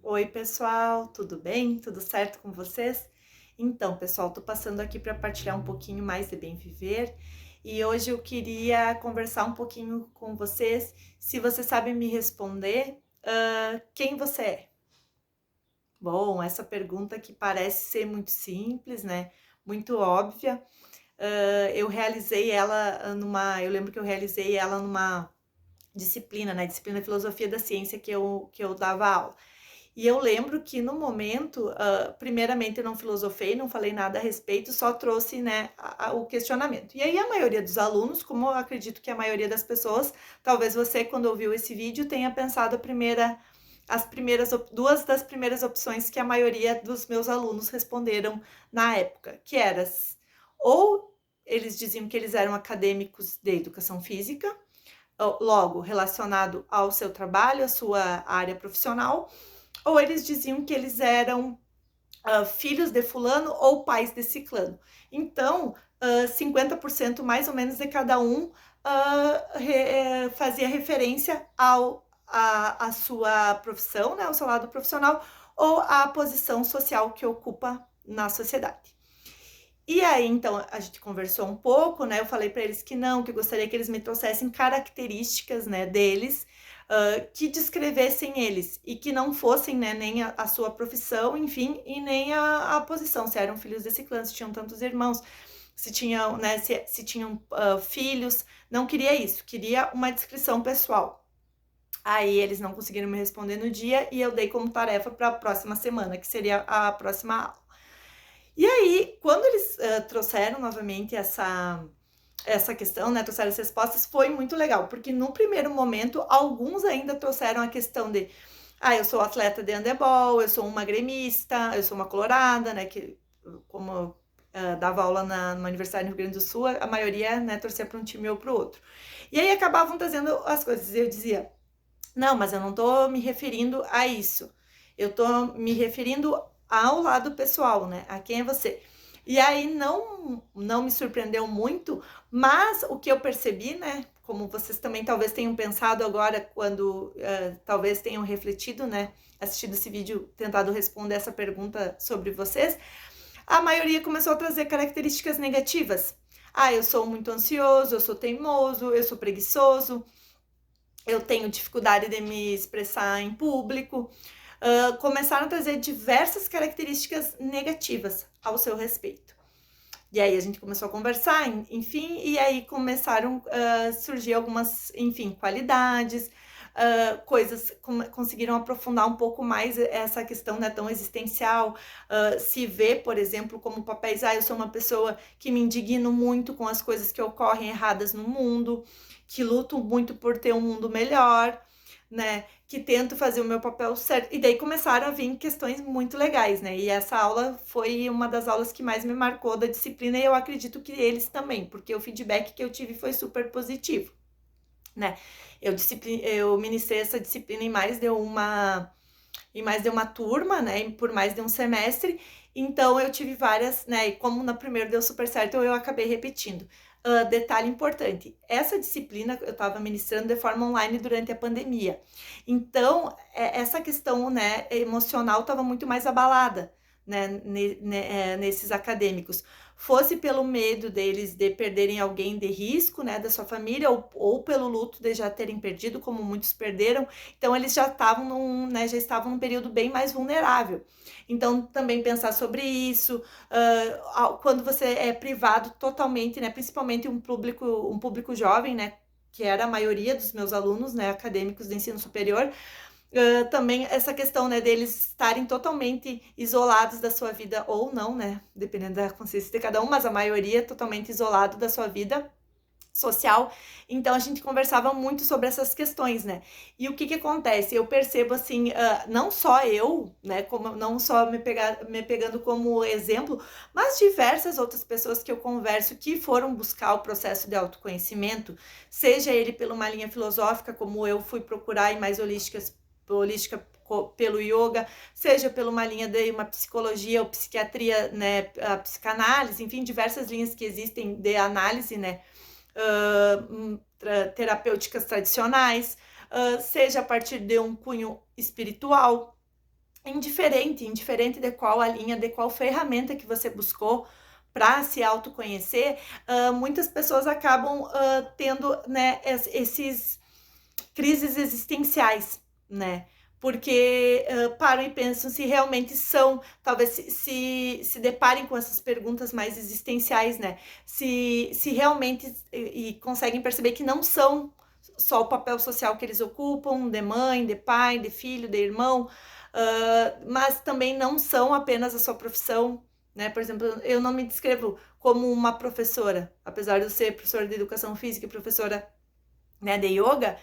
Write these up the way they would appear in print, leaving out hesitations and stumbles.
Oi, pessoal, tudo bem? Tudo certo com vocês? Então, pessoal, tô passando aqui para partilhar um pouquinho mais de bem viver e hoje eu queria conversar um pouquinho com vocês. Se você sabe me responder, quem você é? Bom, essa pergunta que parece ser muito simples, né? Muito óbvia. Eu realizei ela eu lembro que eu realizei ela numa disciplina, né? Disciplina de Filosofia da Ciência que eu dava aula. E eu lembro que no momento, primeiramente eu não filosofei, não falei nada a respeito, só trouxe, né, o questionamento. E aí a maioria dos alunos, como eu acredito que a maioria das pessoas, talvez você quando ouviu esse vídeo tenha pensado duas das primeiras opções que a maioria dos meus alunos responderam na época, que eram ou eles diziam que eles eram acadêmicos de educação física, logo relacionado ao seu trabalho, à sua área profissional, ou eles diziam que eles eram filhos de fulano ou pais de ciclano. Então, 50% mais ou menos de cada um fazia referência à sua profissão, né, ao seu lado profissional, ou à posição social que ocupa na sociedade. E aí, então, a gente conversou um pouco, né? Eu falei para eles que não, que eu gostaria que eles me trouxessem características, né, deles, que descrevessem eles e que não fossem, né, nem a sua profissão, enfim, e nem a posição, se eram filhos desse clã, se tinham tantos irmãos, se tinham, né, se tinham filhos. Não queria isso, queria uma descrição pessoal. Aí eles não conseguiram me responder no dia e eu dei como tarefa para a próxima semana, que seria a próxima aula. E aí, quando eles trouxeram novamente essa questão, né, trouxeram as respostas, foi muito legal, porque no primeiro momento, alguns ainda trouxeram a questão de eu sou atleta de handebol, eu sou uma gremista, eu sou uma colorada, né, que como eu dava aula numa universidade no Rio Grande do Sul, a maioria, né, torcia para um time ou para o outro. E aí acabavam trazendo as coisas, e eu dizia, não, mas eu não tô me referindo a isso, eu tô me referindo ao lado pessoal, né, a quem é você. E aí não me surpreendeu muito, mas o que eu percebi, né, como vocês também talvez tenham pensado agora, quando talvez tenham refletido, né, assistido esse vídeo, tentado responder essa pergunta sobre vocês, a maioria começou a trazer características negativas. Eu sou muito ansioso, eu sou teimoso, eu sou preguiçoso, eu tenho dificuldade de me expressar em público. Começaram a trazer diversas características negativas ao seu respeito. E aí a gente começou a conversar, enfim, e aí começaram a surgir algumas, enfim, qualidades, coisas, conseguiram aprofundar um pouco mais essa questão, né, tão existencial, se vê, por exemplo, como papéis, eu sou uma pessoa que me indigno muito com as coisas que ocorrem erradas no mundo, que luto muito por ter um mundo melhor, né, que tento fazer o meu papel certo. E daí começaram a vir questões muito legais, né? E essa aula foi uma das aulas que mais me marcou da disciplina e eu acredito que eles também, porque o feedback que eu tive foi super positivo, né? Eu ministrei essa disciplina em mais de uma turma, né? Por mais de um semestre. Então eu tive várias, né? E como na primeira deu super certo, eu acabei repetindo. Detalhe importante, essa disciplina eu estava ministrando de forma online durante a pandemia. Então, essa questão, né, emocional estava muito mais abalada, né, nesses acadêmicos. Fosse pelo medo deles de perderem alguém de risco, né, da sua família, ou pelo luto de já terem perdido, como muitos perderam. Então, eles já estavam num período bem mais vulnerável. Então, também pensar sobre isso, quando você é privado totalmente, né, principalmente um público jovem, né, que era a maioria dos meus alunos, né, acadêmicos de ensino superior, também essa questão, né, deles estarem totalmente isolados da sua vida, ou não, né, dependendo da consciência de cada um, mas a maioria totalmente isolado da sua vida social. Então a gente conversava muito sobre essas questões, né? E o que acontece? Eu percebo assim, não só eu, né, como não só me pegando como exemplo, mas diversas outras pessoas que eu converso que foram buscar o processo de autoconhecimento, seja ele por uma linha filosófica, como eu fui procurar em mais holística pelo yoga, seja por uma linha de uma psicologia ou psiquiatria, né, a psicanálise, enfim, diversas linhas que existem de análise, né, terapêuticas tradicionais, seja a partir de um cunho espiritual. indiferente de qual a linha, de qual ferramenta que você buscou para se autoconhecer, muitas pessoas acabam tendo, né, esses crises existenciais, né? Porque param e pensam se realmente são, talvez se deparem com essas perguntas mais existenciais, né? Se realmente e conseguem perceber que não são só o papel social que eles ocupam, de mãe, de pai, de filho, de irmão, mas também não são apenas a sua profissão, né? Por exemplo, eu não me descrevo como uma professora, apesar de eu ser professora de educação física e professora, né, de yoga.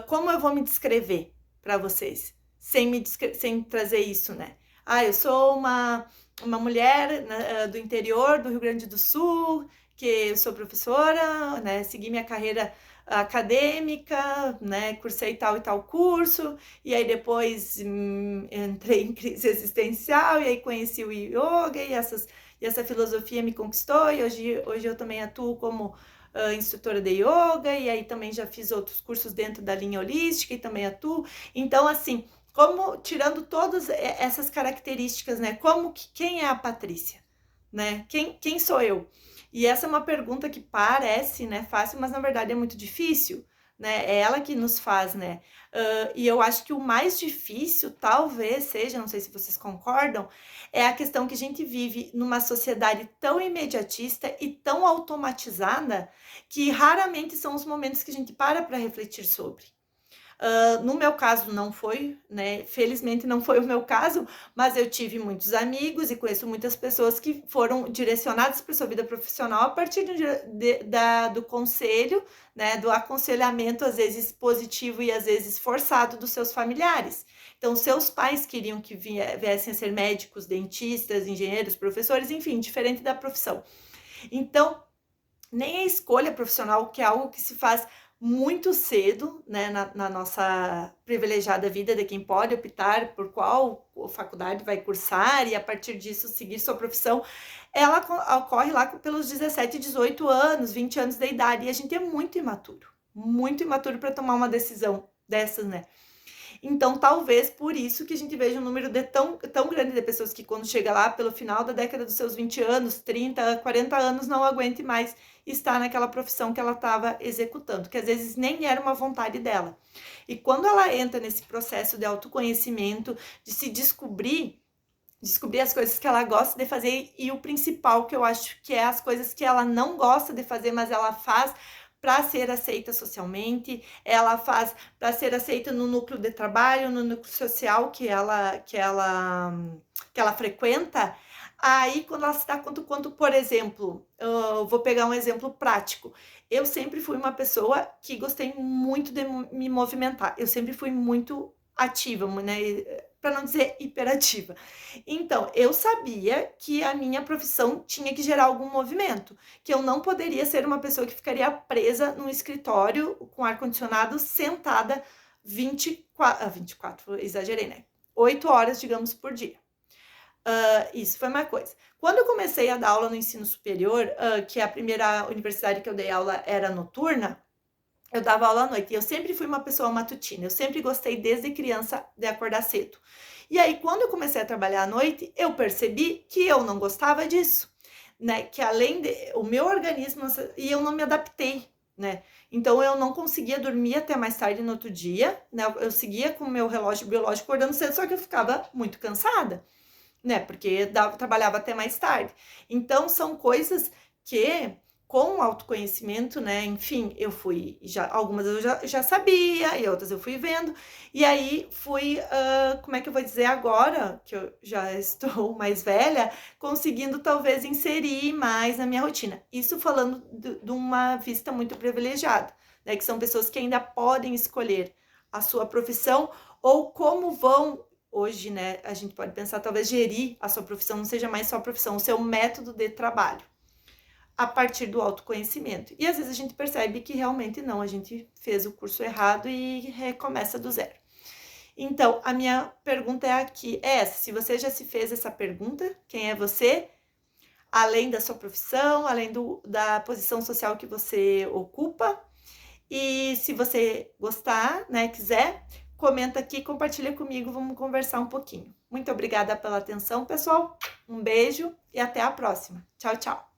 Como eu vou me descrever para vocês sem trazer isso, né? Eu sou uma mulher, né, do interior do Rio Grande do Sul, que eu sou professora, né? Segui minha carreira acadêmica, né? Cursei tal e tal curso, e aí depois entrei em crise existencial, e aí conheci o yoga, e essa filosofia me conquistou, e hoje eu também atuo como instrutora de yoga, e aí também já fiz outros cursos dentro da linha holística e também atuo. Então, assim, como tirando todas essas características, né? Quem é a Patrícia, né? Quem sou eu? E essa é uma pergunta que parece, né, fácil, mas na verdade é muito difícil, né? É ela que nos faz, né? E eu acho que o mais difícil, talvez seja, não sei se vocês concordam, é a questão que a gente vive numa sociedade tão imediatista e tão automatizada que raramente são os momentos que a gente para refletir sobre. No meu caso não foi, né? Felizmente não foi o meu caso, mas eu tive muitos amigos e conheço muitas pessoas que foram direcionadas para sua vida profissional a partir do conselho, né? Do aconselhamento, às vezes positivo e às vezes forçado dos seus familiares. Então, seus pais queriam que viessem a ser médicos, dentistas, engenheiros, professores, enfim, diferente da profissão. Então, nem a escolha profissional, que é algo que se faz muito cedo, né, na nossa privilegiada vida de quem pode optar por qual faculdade vai cursar e a partir disso seguir sua profissão, ela ocorre lá pelos 17, 18 anos, 20 anos de idade, e a gente é muito imaturo para tomar uma decisão dessas, né? Então, talvez por isso que a gente veja um número tão grande de pessoas que quando chega lá pelo final da década dos seus 20 anos, 30, 40 anos, não aguente mais estar naquela profissão que ela estava executando, que às vezes nem era uma vontade dela. E quando ela entra nesse processo de autoconhecimento, de se descobrir as coisas que ela gosta de fazer e o principal que eu acho que é as coisas que ela não gosta de fazer, mas ela faz para ser aceita socialmente, ela faz para ser aceita no núcleo de trabalho, no núcleo social que ela frequenta. Aí, quando ela se dá conta, quanto, por exemplo, eu vou pegar um exemplo prático. Eu sempre fui uma pessoa que gostei muito de me movimentar. Eu sempre fui muito ativa, né? Para não dizer hiperativa. Então, eu sabia que a minha profissão tinha que gerar algum movimento, que eu não poderia ser uma pessoa que ficaria presa num escritório com ar-condicionado sentada 24, exagerei, né? 8 horas, digamos, por dia. Isso foi uma coisa. Quando eu comecei a dar aula no ensino superior, que a primeira universidade que eu dei aula era noturna, eu dava aula à noite. E eu sempre fui uma pessoa matutina. Eu sempre gostei, desde criança, de acordar cedo. E aí, quando eu comecei a trabalhar à noite, eu percebi que eu não gostava disso, né? Que além de o meu organismo, e eu não me adaptei, né? Então, eu não conseguia dormir até mais tarde no outro dia, né? Eu seguia com o meu relógio biológico acordando cedo, só que eu ficava muito cansada, né? Porque trabalhava até mais tarde. Então, são coisas que com o autoconhecimento, né? Enfim, eu fui, algumas eu já sabia, e outras eu fui vendo, e aí fui, como é que eu vou dizer agora, que eu já estou mais velha, conseguindo talvez inserir mais na minha rotina. Isso falando de uma vista muito privilegiada, né? Que são pessoas que ainda podem escolher a sua profissão ou como vão. Hoje, né, a gente pode pensar, talvez gerir a sua profissão não seja mais só a profissão, o seu método de trabalho, a partir do autoconhecimento. E às vezes a gente percebe que realmente não, a gente fez o curso errado e recomeça do zero. Então, a minha pergunta é essa, se você já se fez essa pergunta, quem é você? Além da sua profissão, além da posição social que você ocupa. E se você gostar, né, quiser, comenta aqui, compartilha comigo, vamos conversar um pouquinho. Muito obrigada pela atenção, pessoal. Um beijo e até a próxima. Tchau, tchau.